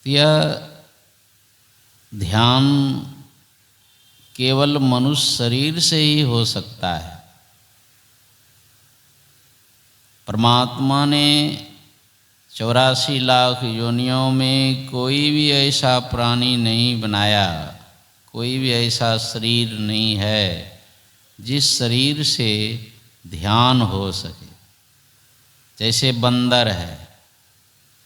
तो यह ध्यान केवल मनुष्य शरीर से ही हो सकता है। परमात्मा ने 84 लाख योनियों में कोई भी ऐसा प्राणी नहीं बनाया, कोई भी ऐसा शरीर नहीं है जिस शरीर से ध्यान हो सके। जैसे बंदर है,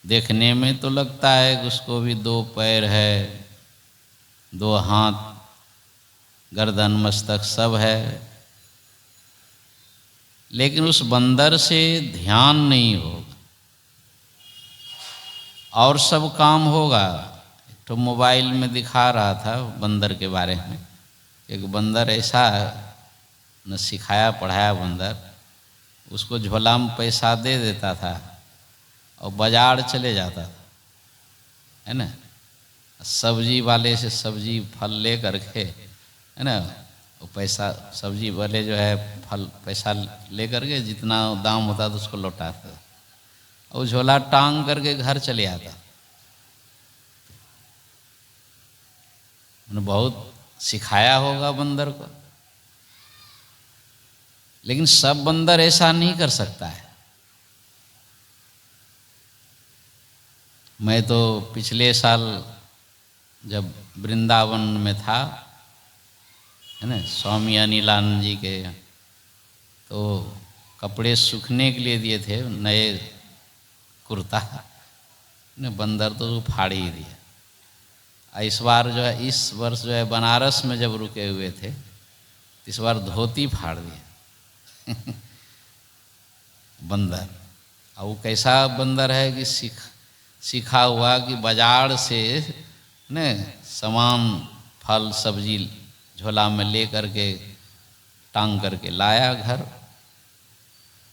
देखने में तो लगता है कि उसको भी 2 पैर है, 2 हाथ, गर्दन मस्तक सब है, लेकिन उस बंदर से ध्यान नहीं होगा। और सब काम होगा। तो मोबाइल में दिखा रहा था बंदर के बारे में। एक बंदर ऐसा न सिखाया पढ़ाया बंदर, उसको झोला में पैसा दे देता था और बाजार चले जाता था, है ना। सब्जी वाले से सब्जी फल ले करके, है ना, वो पैसा सब्जी वाले जो है फल पैसा ले करके जितना दाम होता था उसको लौटाता था और झोला टांग करके घर चले आता। उन्होंने बहुत सिखाया होगा बंदर को, लेकिन सब बंदर ऐसा नहीं कर सकता है। मैं तो पिछले साल जब वृंदावन में था, है ना, स्वामी अनिलानंद जी के, तो कपड़े सूखने के लिए दिए थे, नए कुर्ता ने बंदर तो फाड़ ही दिया। इस बार जो है, इस वर्ष जो है बनारस में जब रुके हुए थे, इस बार धोती फाड़ दिया बंदर। और वो कैसा बंदर है कि सीखा हुआ कि बाजार से ने सामान फल सब्जी झोला में ले करके टांग करके लाया घर।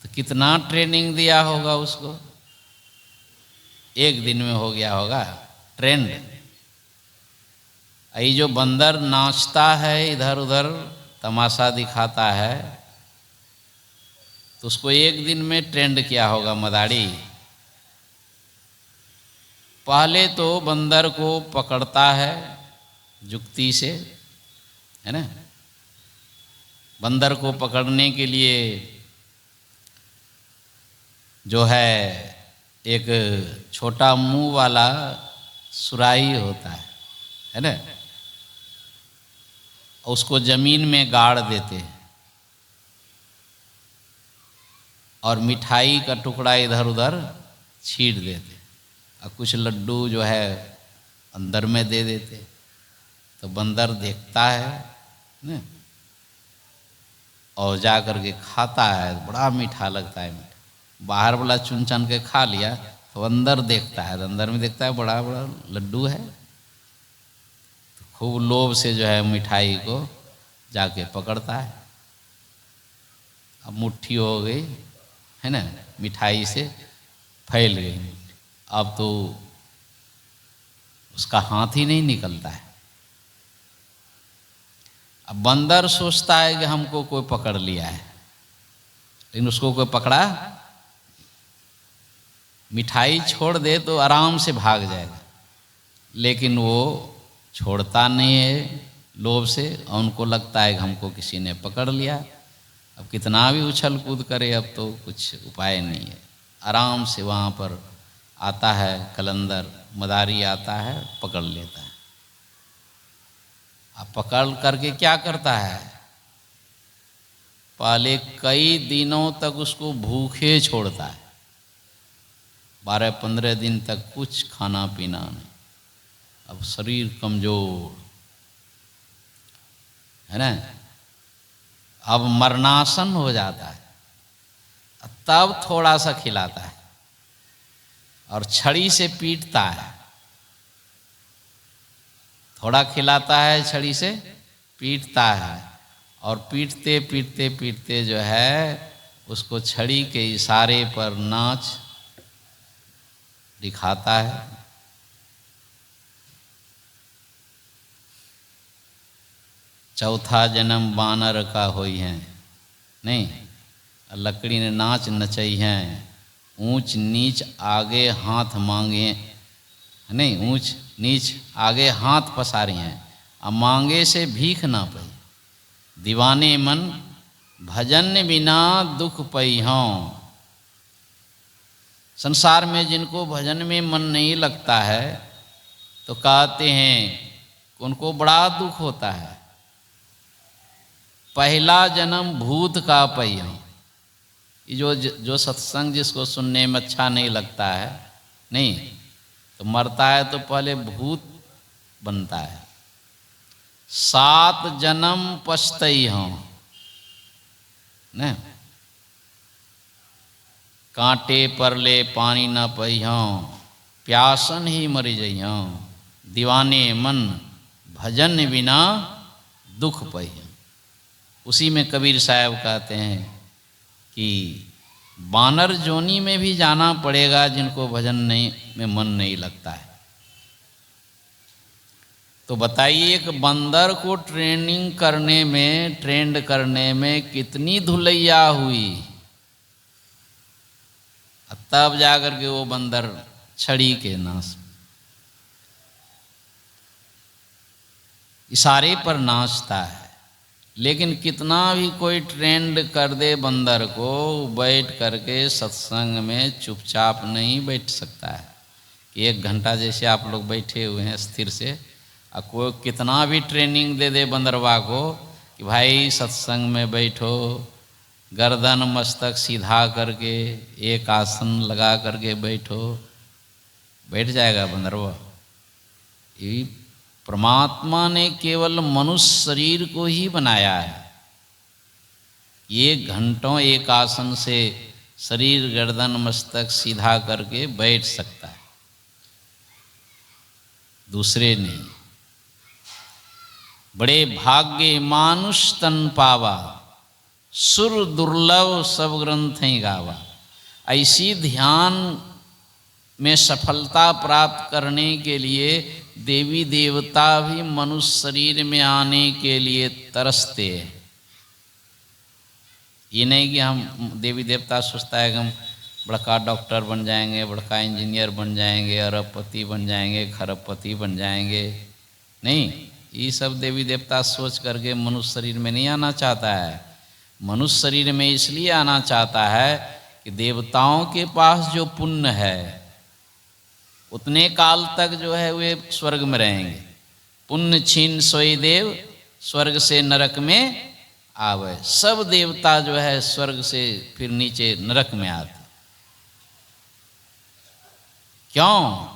तो कितना ट्रेनिंग दिया होगा उसको, एक दिन में हो गया होगा ट्रेंड। ये जो बंदर नाचता है इधर उधर तमाशा दिखाता है, तो उसको एक दिन में ट्रेंड किया होगा मदारी। पहले तो बंदर को पकड़ता है जुक्ति से, है ना। बंदर को पकड़ने के लिए जो है एक छोटा मुंह वाला सुराही होता है ना, उसको जमीन में गाड़ देते हैं और मिठाई का टुकड़ा इधर उधर छीट देते और कुछ लड्डू जो है अंदर में दे देते। तो बंदर देखता है ना और जा कर के खाता है, बड़ा मीठा लगता है। बाहर वाला चुन चुन के खा लिया, तो अंदर देखता है, अंदर में देखता है बड़ा बड़ा लड्डू है। तो खूब लोभ से जो है मिठाई को जाके पकड़ता है। अब मुट्ठी हो गई, है ना, मिठाई से फैल गई। अब तो उसका हाथ ही नहीं निकलता है। अब बंदर सोचता है कि हमको कोई पकड़ लिया है, लेकिन उसको कोई पकड़ा। मिठाई छोड़ दे तो आराम से भाग जाएगा, लेकिन वो छोड़ता नहीं है लोभ से, और उनको लगता है कि हमको किसी ने पकड़ लिया। अब कितना भी उछल कूद करे, अब तो कुछ उपाय नहीं है। आराम से वहाँ पर आता है कलंदर, मदारी आता है, पकड़ लेता है। अब पकड़ करके क्या करता है, पहले कई दिनों तक उसको भूखे छोड़ता है। 12-15 दिन तक कुछ खाना पीना नहीं। अब शरीर कमजोर, है ना, अब मरणासन हो जाता है, तब थोड़ा सा खिलाता है और छड़ी से पीटता है। थोड़ा खिलाता है, छड़ी से पीटता है, और पीटते पीटते पीटते जो है उसको छड़ी के इशारे पर नाच दिखाता है। चौथा जन्म बानर का होई है, नहीं, लकड़ी ने नाच नचई हैं, ऊंच नीच आगे हाथ मांगे नहीं, ऊंच नीच आगे हाथ पसारी हैं, अब मांगे से भीख ना पई। दीवाने मन भजन बिना दुख पई हों। संसार में जिनको भजन में मन नहीं लगता है तो कहते हैं उनको बड़ा दुख होता है। पहला जन्म भूत का पई हों। ये जो सत्संग जिसको सुनने में अच्छा नहीं लगता है, नहीं तो मरता है तो पहले भूत बनता है। 7 जन्म पछतई हों न, कांटे पर ले पानी न पई हों, प्यासन ही मर जई हों। दीवाने मन भजन बिना दुख पई हों। उसी में कबीर साहब कहते हैं कि बानर जोनी में भी जाना पड़ेगा जिनको भजन नहीं में मन नहीं लगता है। तो बताइए एक बंदर को ट्रेंड करने में कितनी धुलैया हुई, तब जाकर के वो बंदर छड़ी के नाश, इशारे पर नाचता है। लेकिन कितना भी कोई ट्रेंड कर दे बंदर को, बैठ करके सत्संग में चुपचाप नहीं बैठ सकता है। कि 1 घंटा जैसे आप लोग बैठे हुए हैं स्थिर से, और कोई कितना भी ट्रेनिंग दे दे बंदरवा को कि भाई सत्संग में बैठो, गर्दन मस्तक सीधा करके एक आसन लगा करके बैठो, बैठ जाएगा बंदरवा। ये परमात्मा ने केवल मनुष्य शरीर को ही बनाया है। ये घंटों एक आसन से शरीर गर्दन मस्तक सीधा करके बैठ सकता है, दूसरे नहीं। बड़े भाग्य मानुष तन पावा, सुर दुर्लभ सब ग्रंथ गावा। ऐसी ध्यान में सफलता प्राप्त करने के लिए देवी देवता भी मनुष्य शरीर में आने के लिए तरसते हैं। ये नहीं कि हम देवी देवता सोचता है कि हम बड़का डॉक्टर बन जाएंगे, बड़का इंजीनियर बन जाएंगे, अरबपति बन जाएंगे, खरबपति बन जाएंगे। नहीं, ये सब देवी देवता सोच करके मनुष्य शरीर में नहीं आना चाहता है। मनुष्य शरीर में इसलिए आना चाहता है कि देवताओं के पास जो पुण्य है उतने काल तक जो है वे स्वर्ग में रहेंगे। पुण्य छीन सोई देव, स्वर्ग से नरक में आवे। सब देवता जो है स्वर्ग से फिर नीचे नरक में आते। क्यों?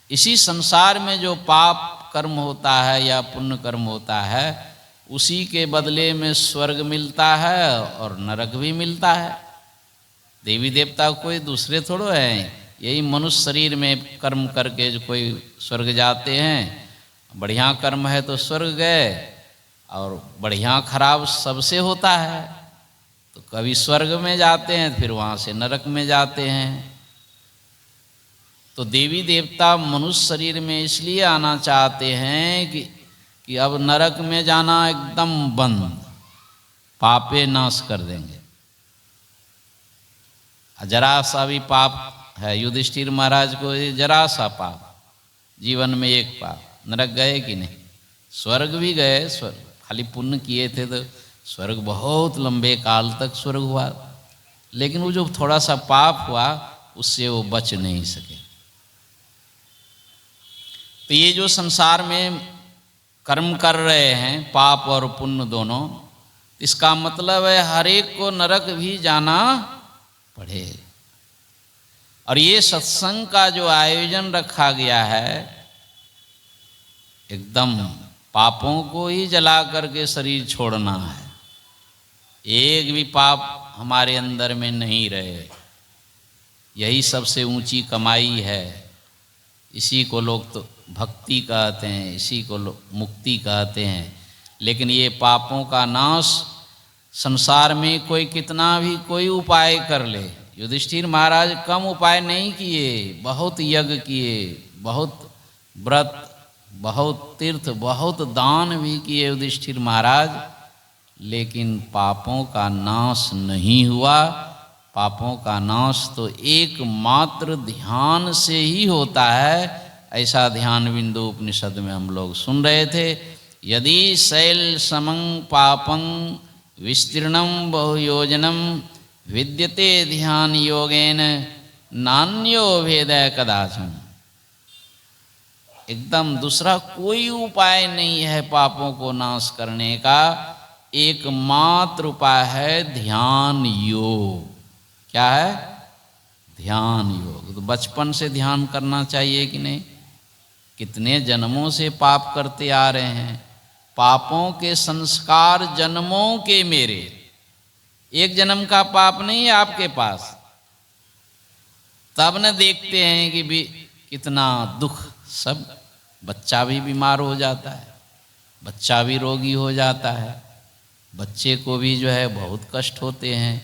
इसी संसार में जो पाप कर्म होता है या पुण्य कर्म होता है, उसी के बदले में स्वर्ग मिलता है और नरक भी मिलता है। देवी देवता कोई दूसरे थोड़ो हैं। यही मनुष्य शरीर में कर्म करके जो कोई स्वर्ग जाते हैं, बढ़िया कर्म है तो स्वर्ग गए, और बढ़िया खराब सबसे होता है तो कभी स्वर्ग में जाते हैं फिर वहाँ से नरक में जाते हैं। तो देवी देवता मनुष्य शरीर में इसलिए आना चाहते हैं कि अब नरक में जाना एकदम बंद, पापे नाश कर देंगे। जरा सा भी पाप है, युधिष्ठिर महाराज को जरा सा पाप, जीवन में एक पाप, नरक गए कि नहीं? स्वर्ग भी गए। स्वर्ग खाली पुण्य किए थे तो स्वर्ग बहुत लंबे काल तक स्वर्ग हुआ, लेकिन वो जो थोड़ा सा पाप हुआ उससे वो बच नहीं सके। तो ये जो संसार में कर्म कर रहे हैं, पाप और पुण्य दोनों, इसका मतलब है हर एक को नरक भी जाना पड़े। और ये सत्संग का जो आयोजन रखा गया है, एकदम पापों को ही जला करके शरीर छोड़ना है, एक भी पाप हमारे अंदर में नहीं रहे। यही सबसे ऊंची कमाई है। इसी को लोग तो भक्ति कहते हैं, इसी को लोग मुक्ति कहते हैं। लेकिन ये पापों का नाश संसार में कोई कितना भी कोई उपाय कर ले, युधिष्ठिर महाराज कम उपाय नहीं किए, बहुत यज्ञ किए, बहुत व्रत, बहुत तीर्थ, बहुत दान भी किए युधिष्ठिर महाराज, लेकिन पापों का नाश नहीं हुआ। पापों का नाश तो एकमात्र ध्यान से ही होता है। ऐसा ध्यान बिंदु उपनिषद में हम लोग सुन रहे थे। यदि शैल समं पापं विस्तीर्णं बहुयोजनं विद्यते ध्यान योगेन नान्यो भेदः कदाचन। एकदम दूसरा कोई उपाय नहीं है पापों को नाश करने का, एकमात्र उपाय है ध्यान योग। क्या है? ध्यान योग। तो बचपन से ध्यान करना चाहिए कि नहीं? कितने जन्मों से पाप करते आ रहे हैं, पापों के संस्कार जन्मों के मेरे, एक जन्म का पाप नहीं है आपके पास। तब न देखते हैं कि भी कितना दुख, सब बच्चा भी बीमार हो जाता है, बच्चा भी रोगी हो जाता है, बच्चे को भी जो है बहुत कष्ट होते हैं,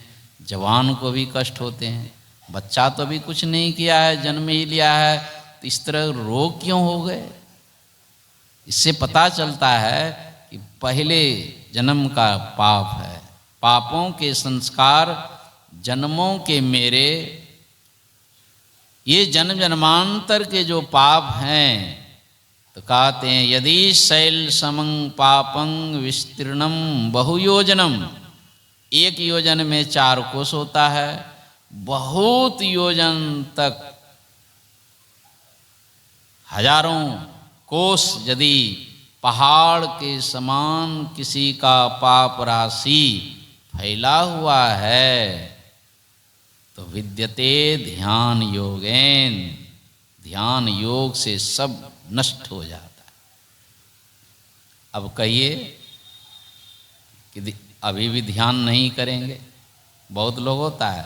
जवान को भी कष्ट होते हैं। बच्चा तो भी कुछ नहीं किया है, जन्म ही लिया है, तो इस तरह रोग क्यों हो गए? इससे पता चलता है कि पहले जन्म का पाप है, पापों के संस्कार जन्मों के मेरे, ये जन्म जन्मांतर के जो पाप हैं। तो कहते हैं यदि शैल समं पापं विस्तीर्णम बहुयोजनम, एक योजन में 4 कोस होता है, बहुत योजन तक हजारों कोस यदि पहाड़ के समान किसी का पाप राशि फैला हुआ है तो विद्यते ध्यान योगेन, ध्यान योग से सब नष्ट हो जाता है। अब कहिए कि अभी भी ध्यान नहीं करेंगे। बहुत लोग होता है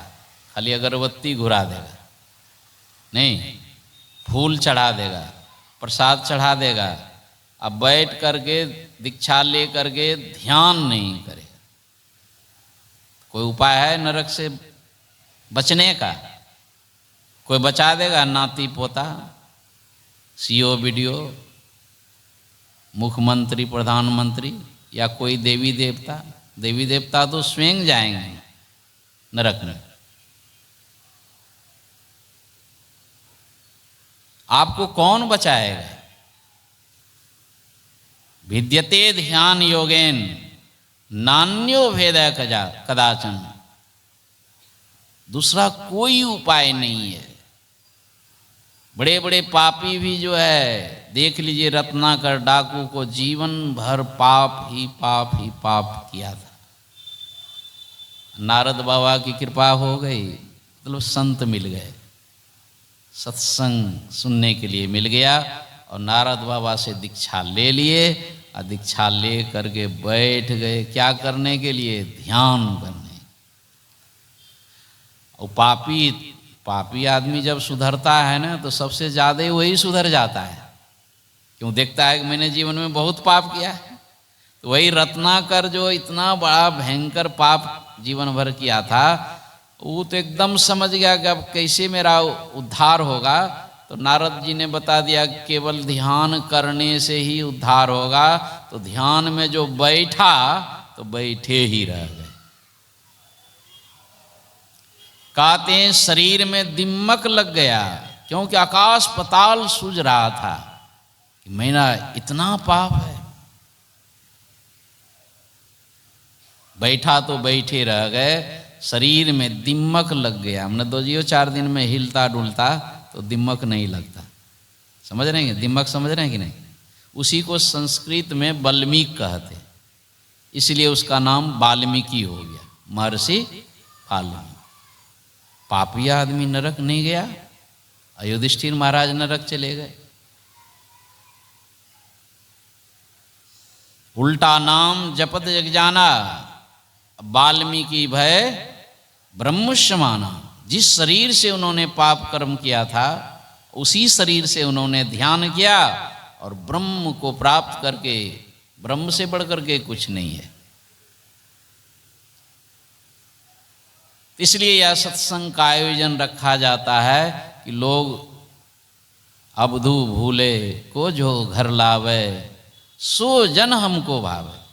खाली अगरबत्ती घुरा देगा, नहीं फूल चढ़ा देगा, प्रसाद चढ़ा देगा, अब बैठ करके दीक्षा ले करके ध्यान नहीं करेगा। कोई उपाय है नरक से बचने का? कोई बचा देगा? नाती पोता, सीओ वीडियो, मुख्यमंत्री, प्रधानमंत्री, या कोई देवी देवता? देवी देवता तो स्वयं जाएंगे नरक में। आपको कौन बचाएगा? विद्यते ध्यान योगेन नान्यो भेदः कदाचन। दूसरा कोई उपाय नहीं है। बड़े बड़े पापी भी जो है, देख लीजिए रत्नाकर डाकू को जीवन भर पाप ही पाप किया था। नारद बाबा की कृपा हो गई, मतलब संत मिल गए, सत्संग सुनने के लिए मिल गया, और नारद बाबा से दीक्षा ले लिए, और दीक्षा ले करके बैठ गए। क्या करने के लिए? ध्यान करने। और पापी आदमी जब सुधरता है ना, तो सबसे ज़्यादा वही सुधर जाता है। क्यों? देखता है कि मैंने जीवन में बहुत पाप किया है। तो वही रत्नाकर जो इतना बड़ा भयंकर पाप जीवन भर किया था, वो तो एकदम समझ गया कि अब कैसे मेरा उद्धार होगा। तो नारद जी ने बता दिया केवल ध्यान करने से ही उद्धार होगा। तो ध्यान में जो बैठा तो बैठे ही रह गए। कहते हैं शरीर में दिमक लग गया, क्योंकि आकाश पताल सूझ रहा था कि मेरा इतना पाप है। बैठा तो बैठे रह गए, शरीर में दिमक लग गया। हमने तो जियो 4 दिन में हिलता डुलता तो दिमक नहीं लगता। समझ रहे हैं? दिमक समझ रहे हैं कि नहीं? उसी को संस्कृत में वाल्मीकि कहते, इसलिए उसका नाम वाल्मीकि हो गया, महर्षि वाल्मीकि। पापी आदमी नरक नहीं गया, युधिष्ठिर महाराज नरक चले गए। उल्टा नाम जपत जग जाना, वाल्मीकि भय ब्रह्मस्य माना। जिस शरीर से उन्होंने पाप कर्म किया था, उसी शरीर से उन्होंने ध्यान किया और ब्रह्म को प्राप्त करके, ब्रह्म से बढ़ करके कुछ नहीं है। इसलिए यह सत्संग का आयोजन रखा जाता है कि लोग अबधू भूले को जो घर लावे, सो जन हमको भावे।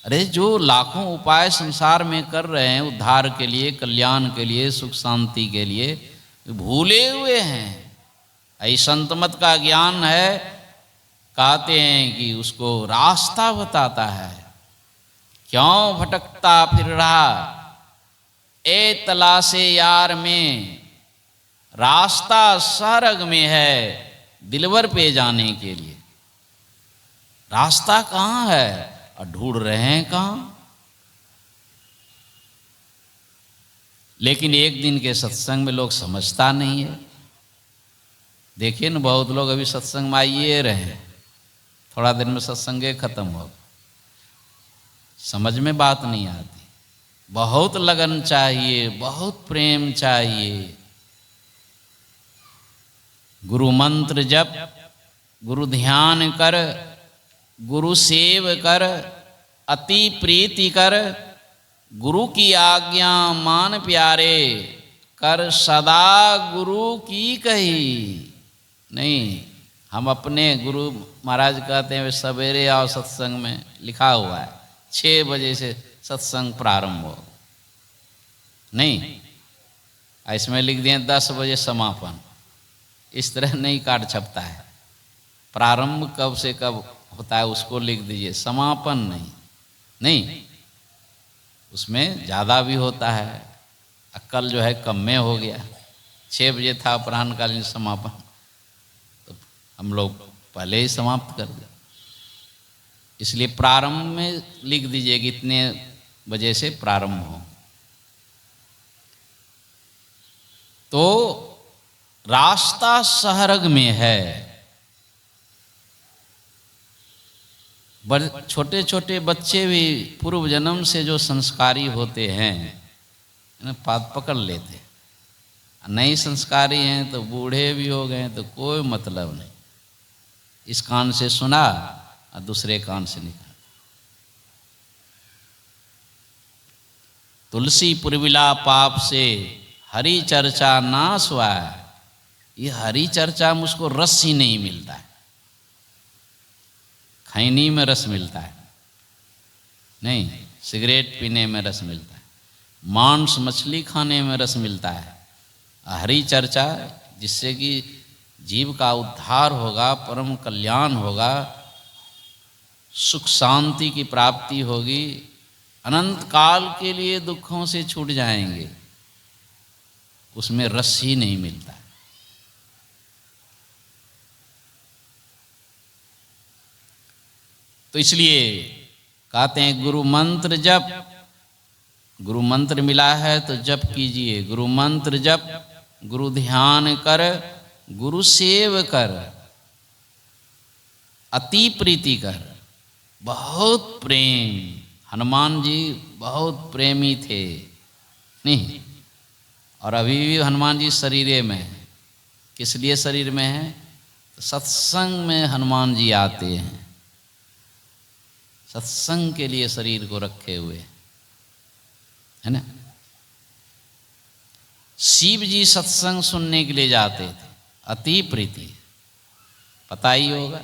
अरे जो लाखों उपाय संसार में कर रहे हैं उद्धार के लिए, कल्याण के लिए, सुख शांति के लिए, भूले हुए हैं। ऐ संत मत का ज्ञान है, कहते हैं कि उसको रास्ता बताता है। क्यों भटकता फिर रहा ए तलाशे यार में, रास्ता सरग में है दिलवर पे जाने के लिए। रास्ता कहाँ है और ढूंढ रहे हैं कहाँ। लेकिन एक दिन के सत्संग में लोग समझता नहीं है। देखिए ना, बहुत लोग अभी सत्संग में आइए रहे, थोड़ा दिन में सत्संग खत्म हो, समझ में बात नहीं आती। बहुत लगन चाहिए, बहुत प्रेम चाहिए। गुरु मंत्र जप, गुरु ध्यान कर, गुरु सेव कर, अति प्रीति कर, गुरु की आज्ञा मान प्यारे, कर सदा गुरु की कही। नहीं, हम अपने गुरु महाराज कहते हैं सवेरे आओ सत्संग में, लिखा हुआ है 6 बजे से सत्संग प्रारंभ हो। नहीं, इसमें लिख दिए 10 बजे समापन। इस तरह नहीं कार्ड छपता है। प्रारंभ कब से कब होता है उसको लिख दीजिए, समापन नहीं। नहीं, उसमें ज़्यादा भी होता है। कल जो है कम में हो गया, 6 बजे था अपराह्नकालीन समापन, तो हम लोग पहले ही समाप्त कर दिया। इसलिए प्रारंभ में लिख दीजिए कि इतने बजे से प्रारंभ हो। तो रास्ता सहरग में है। छोटे छोटे बच्चे भी पूर्व जन्म से जो संस्कारी होते हैं ना, पाद पकड़ लेते। नई संस्कारी हैं तो बूढ़े भी हो गए तो कोई मतलब नहीं। इस कान से सुना और दूसरे कान से निकाल। तुलसी पुरविला पाप से हरी चर्चा नाश हुआ है। ये हरी चर्चा में उसको रस ही नहीं मिलता है। खैनी में रस मिलता है, नहीं सिगरेट पीने में रस मिलता है, मांस मछली खाने में रस मिलता है। हरी चर्चा जिससे कि जीव का उद्धार होगा, परम कल्याण होगा, सुख शांति की प्राप्ति होगी, अनंत काल के लिए दुखों से छूट जाएंगे, उसमें रस ही नहीं मिलता है। तो इसलिए कहते हैं गुरु मंत्र जप, गुरु मंत्र मिला है तो जप कीजिए। गुरु मंत्र जप, गुरु ध्यान कर, गुरु सेव कर, अति प्रीति कर। बहुत प्रेम, हनुमान जी बहुत प्रेमी थे, नहीं? और अभी भी हनुमान जी शरीरे में है। किस लिए शरीर में है? तो सत्संग में हनुमान जी आते हैं, सत्संग के लिए शरीर को रखे हुए, है ना। शिव जी सत्संग सुनने के लिए जाते थे, अति प्रीति, पता ही होगा।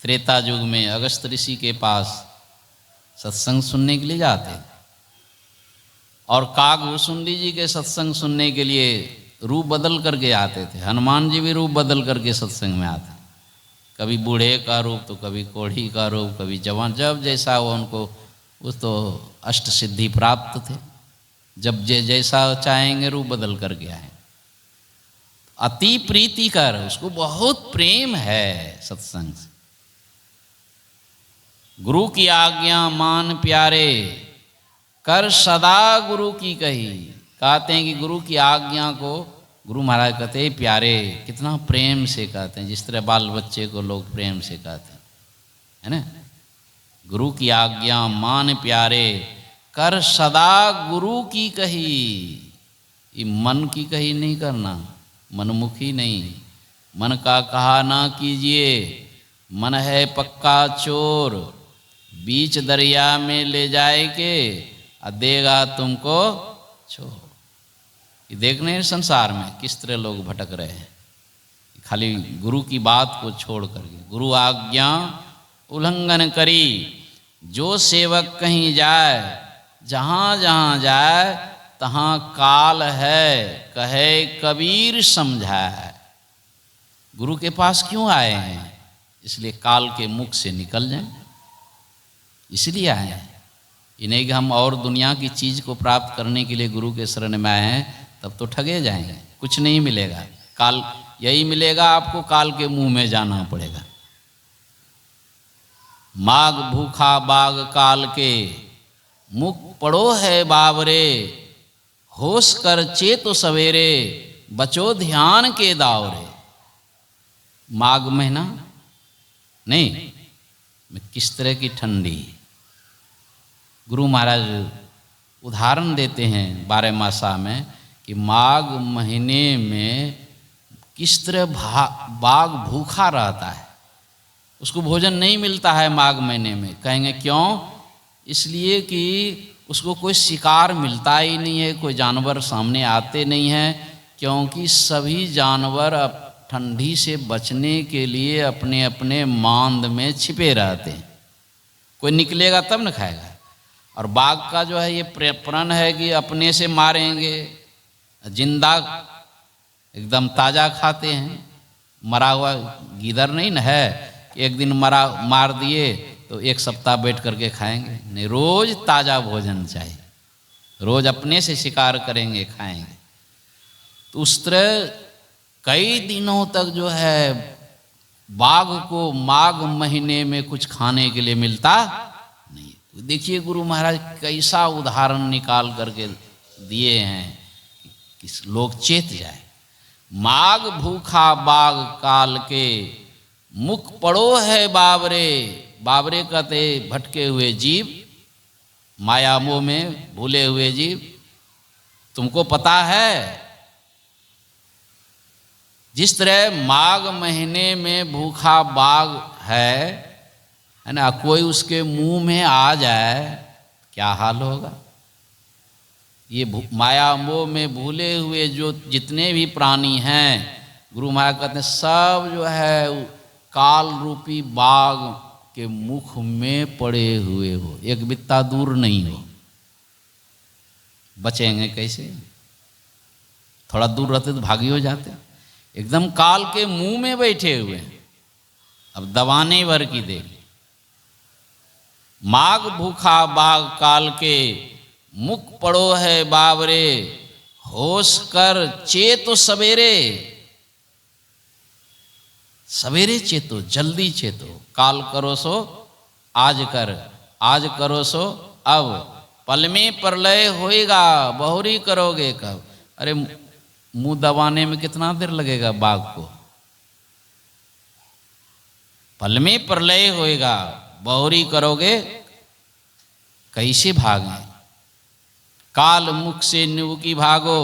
त्रेता युग में अगस्त ऋषि के पास सत्संग सुनने के लिए जाते थे। और कागभूषुंडी जी के सत्संग सुनने के लिए रूप बदल करके आते थे। हनुमान जी भी रूप बदल करके सत्संग में आते, कभी बूढ़े का रूप तो कभी कोढ़ी का रूप, कभी जवान, जब जैसा हो उनको, वो तो अष्ट सिद्धि प्राप्त थे, जब जैसा चाहेंगे रूप बदल करके आए। अति प्रीति कर, उसको बहुत प्रेम है सत्संग से। गुरु की आज्ञा मान प्यारे, कर सदा गुरु की कही। कहते हैं कि गुरु की आज्ञा को गुरु महाराज कहते हैं प्यारे, कितना प्रेम से कहते हैं, जिस तरह बाल बच्चे को लोग प्रेम से कहते हैं, है ना। गुरु की आज्ञा मान प्यारे, कर सदा गुरु की कही। ये मन की कही नहीं करना, मनमुखी नहीं। मन का कहा ना कीजिए, मन है पक्का चोर, बीच दरिया में ले जाए के और देगा तुमको छोड़। ये देखने हैं संसार में किस तरह लोग भटक रहे हैं, खाली गुरु की बात को छोड़ करके। गुरु आज्ञा उल्लंघन करी, जो सेवक कहीं जाए, जहाँ जहाँ जाए तहाँ काल है, कहे कबीर समझाए। गुरु के पास क्यों आए हैं? इसलिए काल के मुख से निकल जाएं, इसलिए आए हैं। ये नहीं कि हम और दुनिया की चीज़ को प्राप्त करने के लिए गुरु के शरण में आए हैं, तब तो ठगे जाएंगे, कुछ नहीं मिलेगा। काल यही मिलेगा आपको, काल के मुंह में जाना पड़ेगा। माग भूखा बाग काल के, मुख पड़ो है बावरे, होश कर चेतो सवेरे, बचो ध्यान के दावरे। माघ महीना नहीं, किस तरह की ठंडी। गुरु महाराज उदाहरण देते हैं 12 मासा में कि माघ महीने में किस तरह बाघ भूखा रहता है, उसको भोजन नहीं मिलता है माघ महीने में। कहेंगे क्यों? इसलिए कि उसको कोई शिकार मिलता ही नहीं है, कोई जानवर सामने आते नहीं हैं, क्योंकि सभी जानवर अब ठंडी से बचने के लिए अपने अपने मांद में छिपे रहते हैं। कोई निकलेगा तब न खाएगा। और बाघ का जो है ये प्रण है कि अपने से मारेंगे, जिंदा एकदम ताज़ा खाते हैं। मरा हुआ गीदड़ नहीं न है, एक दिन मार दिए तो एक सप्ताह बैठ करके खाएंगे, नहीं, रोज ताज़ा भोजन चाहिए, रोज अपने से शिकार करेंगे, खाएंगे। तो उस तरह कई दिनों तक जो है बाघ को माघ महीने में कुछ खाने के लिए मिलता नहीं। तो देखिए गुरु महाराज कैसा उदाहरण निकाल करके दिए हैं कि लोग चेत जाए। माघ भूखा बाघ काल के, मुख पड़ो है बावरे। बावरे कहते भटके हुए जीव, माया मोह में भूले हुए जीव। तुमको पता है जिस तरह माघ महीने में भूखा बाघ है ना, कोई उसके मुंह में आ जाए क्या हाल होगा। ये माया मोह में भूले हुए जो जितने भी प्राणी हैं, गुरु महाराज कहते हैं सब जो है काल रूपी बाघ के मुख में पड़े हुए हो, एक बित्ता दूर नहीं हो। बचेंगे कैसे? थोड़ा दूर रहते तो भागी हो जाते, एकदम काल के मुंह में बैठे हुए हैं। अब दबाने भर की देर। माघ भूखा बाघ काल के, मुख पड़ो है बावरे, होश कर चेतो सवेरे। सवेरे चेतो, जल्दी चेतो। काल करो सो आज कर, आज करो सो अब, पल में प्रलय होएगा, बहुरी करोगे कब। अरे मुंह दबाने में कितना देर लगेगा बाघ को? पल में प्रलय होएगा, बहुरी करोगे कैसे भागें। काल मुख से निवकी भागो,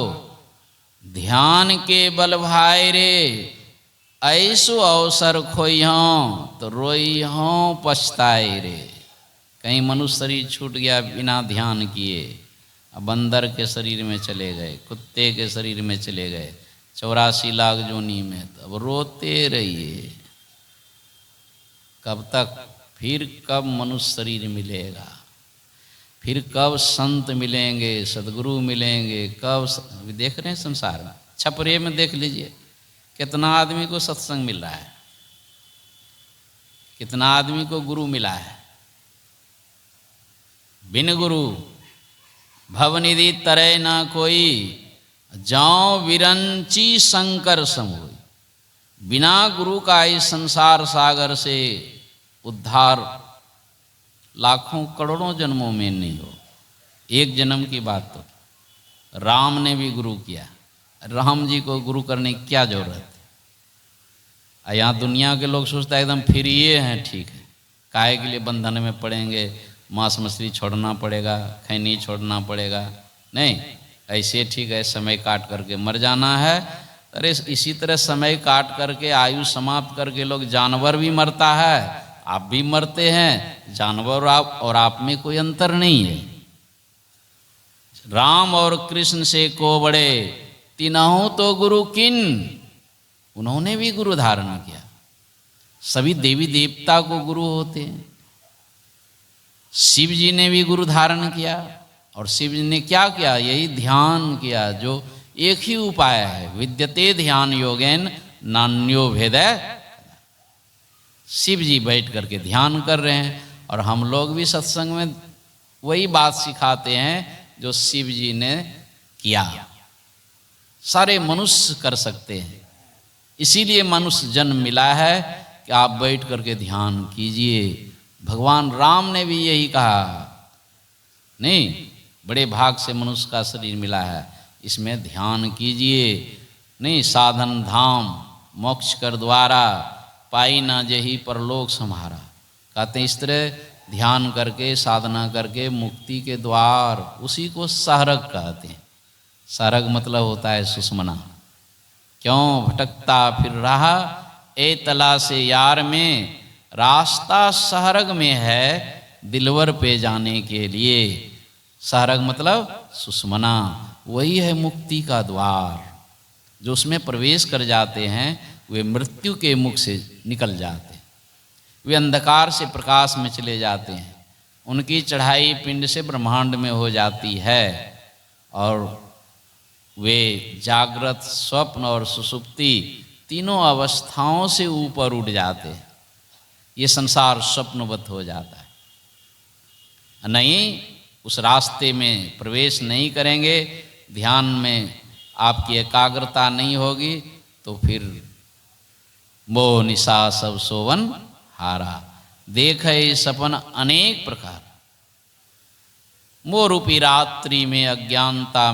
ध्यान के बल भाई रे। ऐसो अवसर खोइहों तो रोइहों पछताए रे। कहीं मनुष्य शरीर छूट गया बिना ध्यान किए, अब बंदर के शरीर में चले गए, कुत्ते के शरीर में चले गए, 84 लाख जोनी में, तो अब रोते रहिए कब तक। फिर कब मनुष्य शरीर मिलेगा, फिर कब संत मिलेंगे, सदगुरु मिलेंगे, कब देख रहे हैं संसार में। छपरे में देख लीजिए कितना आदमी को सत्संग मिल रहा है, कितना आदमी को गुरु मिला है। बिन गुरु भवनिधि तरय ना कोई, जाओ विरंची शंकर समोई। बिना गुरु का इस संसार सागर से उद्धार लाखों करोड़ों जन्मों में नहीं हो। एक जन्म की बात तो राम ने भी गुरु किया, राम जी को गुरु करने की क्या जरूरत है। यहाँ दुनिया के लोग सोचता है एकदम फिर ये हैं, ठीक है, काहे के लिए बंधन में पड़ेंगे, मांस मछली छोड़ना पड़ेगा, खैनी छोड़ना पड़ेगा। नहीं, ऐसे ठीक है, समय काट करके मर जाना है। अरे इसी तरह समय काट करके आयु समाप्त करके लोग, जानवर भी मरता है, आप भी मरते हैं, जानवर और आप में कोई अंतर नहीं है। राम और कृष्ण से को बड़े, तीनों तो गुरु किन। उन्होंने भी गुरु धारण किया। सभी देवी देवता को गुरु होते हैं। शिव जी ने भी गुरु धारण किया, और शिव जी ने क्या किया? यही ध्यान किया, जो एक ही उपाय है, विद्यते ध्यान योगेन नान्यो भेदय। शिव जी बैठ करके ध्यान कर रहे हैं और हम लोग भी सत्संग में वही बात सिखाते हैं जो शिव जी ने किया, सारे मनुष्य कर सकते हैं। इसीलिए मनुष्य जन्म मिला है कि आप बैठ करके ध्यान कीजिए। भगवान राम ने भी यही कहा, नहीं बड़े भाग से मनुष्य का शरीर मिला है, इसमें ध्यान कीजिए। नहीं साधन धाम मोक्ष कर द्वारा, पाई ना जही परलोक सम्हारा। कहते हैं इस तरह ध्यान करके साधना करके मुक्ति के द्वार, उसी को सहरग कहते हैं। सहरग मतलब होता है सुषमना। क्यों भटकता फिर रहा ए तला से यार में, रास्ता सहरग में है दिलवर पे जाने के लिए। सहरग मतलब सुषमना, वही है मुक्ति का द्वार। जो उसमें प्रवेश कर जाते हैं वे मृत्यु के मुख से निकल जाते हैं, वे अंधकार से प्रकाश में चले जाते हैं। उनकी चढ़ाई पिंड से ब्रह्मांड में हो जाती है और वे जागृत, स्वप्न और सुषुप्ति तीनों अवस्थाओं से ऊपर उठ जाते हैं। ये संसार स्वप्नवत हो जाता है। नहीं उस रास्ते में प्रवेश नहीं करेंगे, ध्यान में आपकी एकाग्रता नहीं होगी, तो फिर मोह निशा सब सोवन हारा, देखे सपन अनेक प्रकार। मोह रूपी रात्रि में अज्ञानता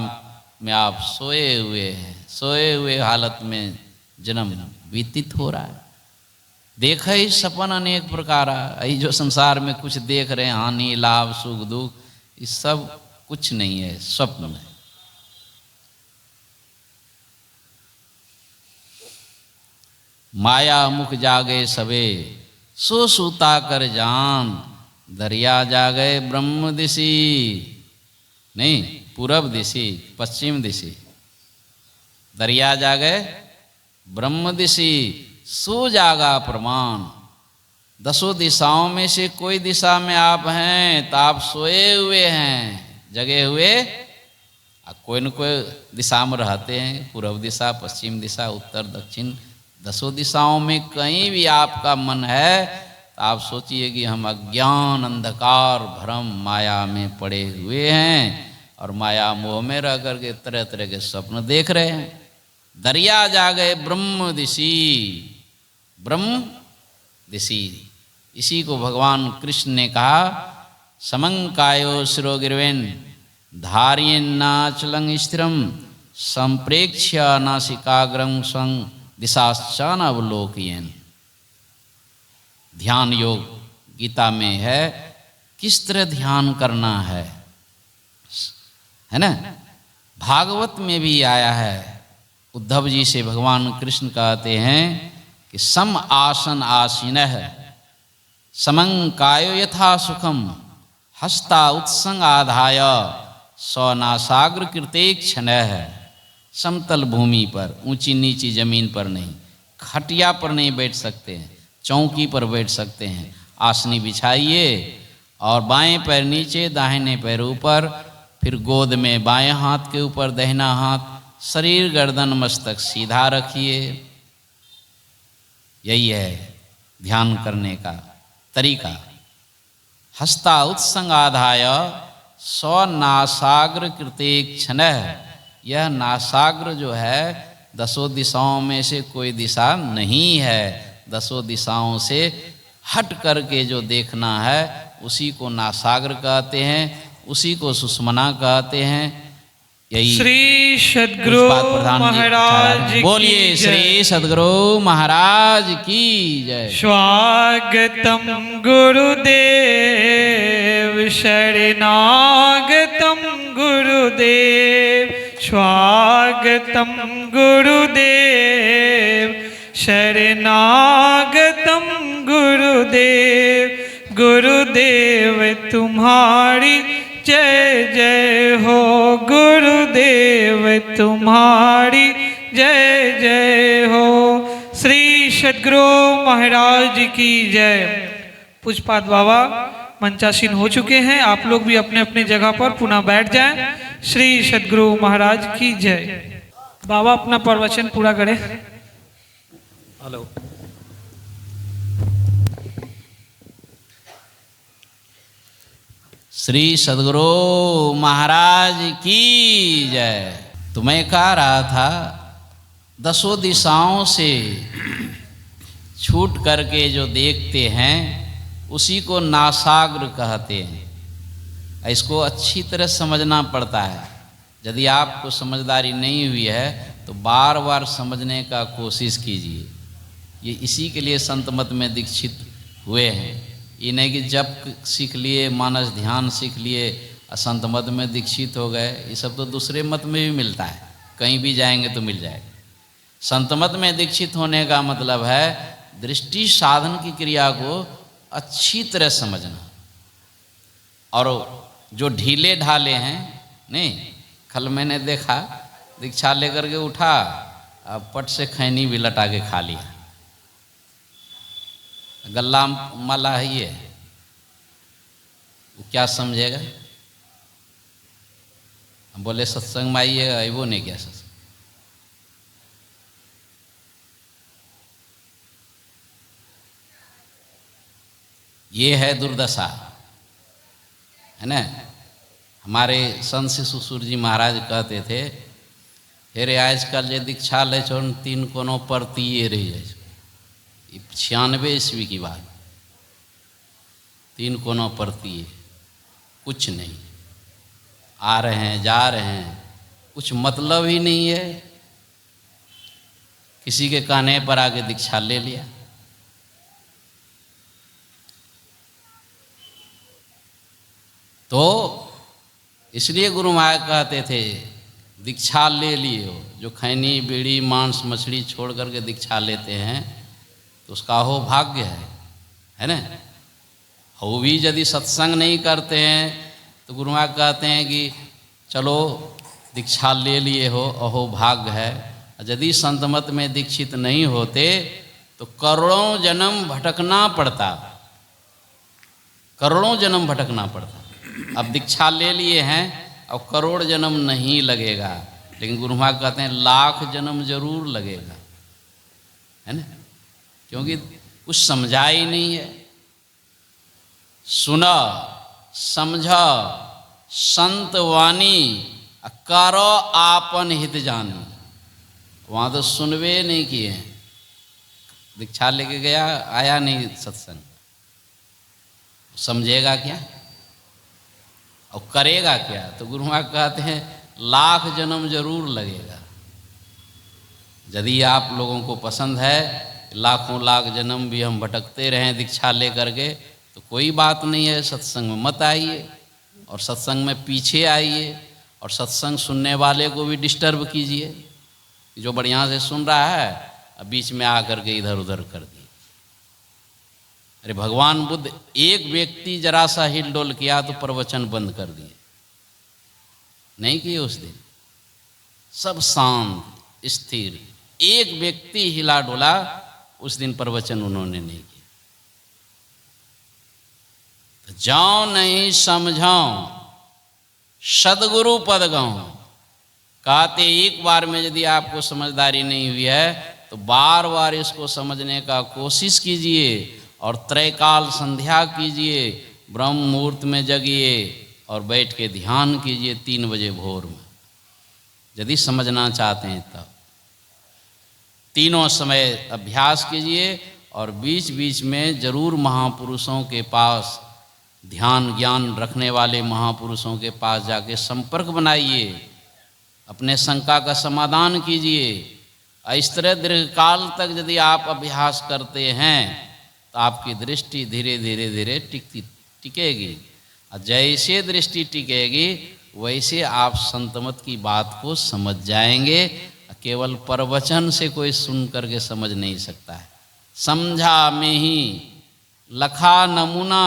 में आप सोए हुए हैं, सोए हुए हालत में जन्म व्यतीत हो रहा है। देखे सपन अनेक प्रकार। यही जो संसार में कुछ देख रहे हैं, हानि लाभ सुख दुख, ये सब कुछ नहीं है, स्वप्न है। माया मुख जागे सबे, सो सूता कर जान, दरिया जागे ब्रह्म दिशी। नहीं पूरब दिशी पश्चिम दिशी, दरिया जागे ब्रह्म दिशी, सो जागा प्रमाण। दसों दिशाओं में से कोई दिशा में आप हैं तो आप सोए हुए हैं, जगे हुए कोई न कोई दिशा में रहते हैं। पूर्व दिशा, पश्चिम दिशा, उत्तर दक्षिण, दसों दिशाओं में कहीं भी आपका मन है तो आप सोचिए कि हम अज्ञान अंधकार भ्रम माया में पड़े हुए हैं और माया मोह में रह करके तरह तरह के स्वप्न देख रहे हैं। दरिया जागे ब्रह्म दिशी, ब्रह्म दिशी, इसी को भगवान कृष्ण ने कहा समंकायो शिरो गिरवेन धार्येन नाचलं स्थिरम संप्रेक्ष्य नासिकाग्रं स्वं दिशाश्चान अवलोकयेन। ध्यान योग गीता में है, किस तरह ध्यान करना है ना। भागवत में भी आया है, उद्धव जी से भगवान कृष्ण कहते हैं कि सम आसन आसीनः समंकायो यथा सुखम हस्ता उत्संग आधाय स्वनासाग्र कृते क्षणः। समतल भूमि पर, ऊंची नीची जमीन पर नहीं, खटिया पर नहीं बैठ सकते हैं, चौकी पर बैठ सकते हैं। आसनी बिछाइए और बाएं पैर नीचे दाहिने पैर ऊपर, फिर गोद में बाएं हाथ के ऊपर दाहिना हाथ, शरीर गर्दन मस्तक सीधा रखिए। यही है ध्यान करने का तरीका। हस्ता उत्संग आधाय स्वनासाग्र कृते क्षणः। यह नासाग्र जो है दसों दिशाओं में से कोई दिशा नहीं है, दसों दिशाओं से हट करके जो देखना है उसी को नासाग्र कहते हैं, उसी को सुषमना कहते हैं। यही श्री सद्गुरु महाराज, बोलिए श्री सद्गुरु महाराज की जय। स्वागतम गुरुदेव शरणागतम गुरुदेव, स्वागतम गुरुदेव शरणागतम गुरुदेव। गुरुदेव तुम्हारी जय जय हो, गुरुदेव तुम्हारी जय जय हो। श्री सद्गुरु महाराज की जय। पूज्यपाद बाबा मंचासीन हो चुके हैं, आप लोग भी अपने अपने जगह पर पुनः बैठ जाएं। श्री सद्गुरु महाराज की जय। बाबा अपना प्रवचन पूरा करें। हेलो। श्री सद्गुरु महाराज की जय। तो मैं कह रहा था, दसों दिशाओं से छूट करके जो देखते हैं उसी को नासाग्र कहते हैं। इसको अच्छी तरह समझना पड़ता है। यदि आपको समझदारी नहीं हुई है तो बार बार समझने का कोशिश कीजिए। ये इसी के लिए संत मत में दीक्षित हुए हैं। ये नहीं कि जब सीख लिए, मानस ध्यान सीख लिए, संत मत में दीक्षित हो गए। ये सब तो दूसरे मत में भी मिलता है, कहीं भी जाएंगे तो मिल जाएगा। संत मत में दीक्षित होने का मतलब है दृष्टि साधन की क्रिया को अच्छी तरह समझना। और जो ढीले ढाले हैं, नहीं, कल मैंने देखा दीक्षा लेकर के उठा, अब पट से खैनी भी लटा के खा लिया। गल्ला माला है ये, वो क्या समझेगा? हम बोले सत्संग में आइएगा, वो नहीं क्या सत्संग। ये है दुर्दशा, है ना। हमारे संत शिशुसूर जी महाराज कहते थे, हेरे आजकल जे दीक्षा ले छो 3 कोनो परतिये रह जाए। 96 ईस्वी की बात, 3 कोनो परतिये, कुछ नहीं, आ रहे हैं जा रहे हैं, कुछ मतलब ही नहीं है। किसी के कहने पर आके दीक्षा ले लिया। तो इसलिए गुरु महाराज कहते थे दीक्षा ले लिए हो। जो खैनी बीड़ी मांस मछली छोड़ करके दीक्षा लेते हैं तो उसका हो भाग्य है ना। वो भी यदि सत्संग नहीं करते हैं तो गुरु महाराज कहते हैं कि चलो दीक्षा ले लिए हो, अहो भाग्य है। यदि संत मत में दीक्षित नहीं होते तो करोड़ों जन्म भटकना पड़ता, करोड़ों जन्म भटकना पड़ता। अब दीक्षा ले लिए हैं और करोड़ जन्म नहीं लगेगा, लेकिन गुरु महाराज कहते हैं लाख जन्म जरूर लगेगा, है ना। क्योंकि कुछ समझा ही नहीं है। सुना समझा संत वाणी करो आपन हित जानी। वहाँ तो सुनवे नहीं किए हैं। दीक्षा लेके गया, आया नहीं सत्संग, समझेगा क्या और करेगा क्या? तो गुरु महाराज कहते हैं लाख जन्म जरूर लगेगा। यदि आप लोगों को पसंद है लाखों लाख जन्म भी हम भटकते रहें दीक्षा ले करके, तो कोई बात नहीं है, सत्संग में मत आइए और सत्संग में पीछे आइए और सत्संग सुनने वाले को भी डिस्टर्ब कीजिए। जो बढ़िया से सुन रहा है अब बीच में आकर के इधर उधर कर दिए। अरे भगवान बुद्ध एक व्यक्ति जरा सा हिल डोल किया तो प्रवचन बंद कर दिए, नहीं किए उस दिन। सब शांत स्थिर, एक व्यक्ति हिला डोला उस दिन प्रवचन उन्होंने नहीं किया। तो जाओ नहीं समझाओ सदगुरु पद गाओ। कहते एक बार में यदि आपको समझदारी नहीं हुई है तो बार बार इसको समझने का कोशिश कीजिए और त्रैकाल संध्या कीजिए, ब्रह्म मुहूर्त में जगिए और बैठ के ध्यान कीजिए 3 बजे भोर में, यदि समझना चाहते हैं तब। तीनों समय अभ्यास कीजिए और बीच बीच में जरूर महापुरुषों के पास, ध्यान ज्ञान रखने वाले महापुरुषों के पास जाके संपर्क बनाइए, अपने शंका का समाधान कीजिए। इस तरह दीर्घकाल तक यदि आप अभ्यास करते हैं तो आपकी दृष्टि धीरे धीरे धीरे टिकेगी। और जैसे दृष्टि टिकेगी वैसे आप संतमत की बात को समझ जाएंगे। केवल प्रवचन से कोई सुन करके समझ नहीं सकता है। समझा में ही लखा नमूना,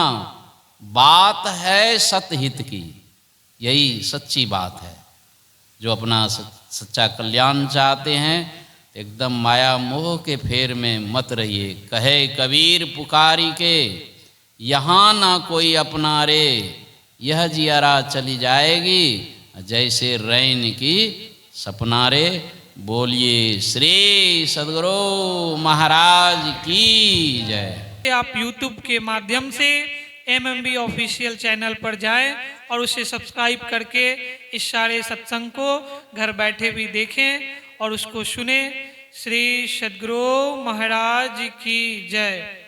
बात है सतहित की, यही सच्ची बात है। जो अपना सच्चा कल्याण चाहते हैं एकदम माया मोह के फेर में मत रहिए। कहे कबीर पुकारी के यहाँ ना कोई अपना रे, यह जियारा चली जाएगी जैसे रैन की सपना रे। बोलिए श्री सद्गुरु महाराज की जय। आप YouTube के माध्यम से MMB ऑफिशियल चैनल पर जाएं और उसे सब्सक्राइब करके इस सारे सत्संग को घर बैठे भी देखें और उसको सुने। श्री सद्गुरु महाराज की जय।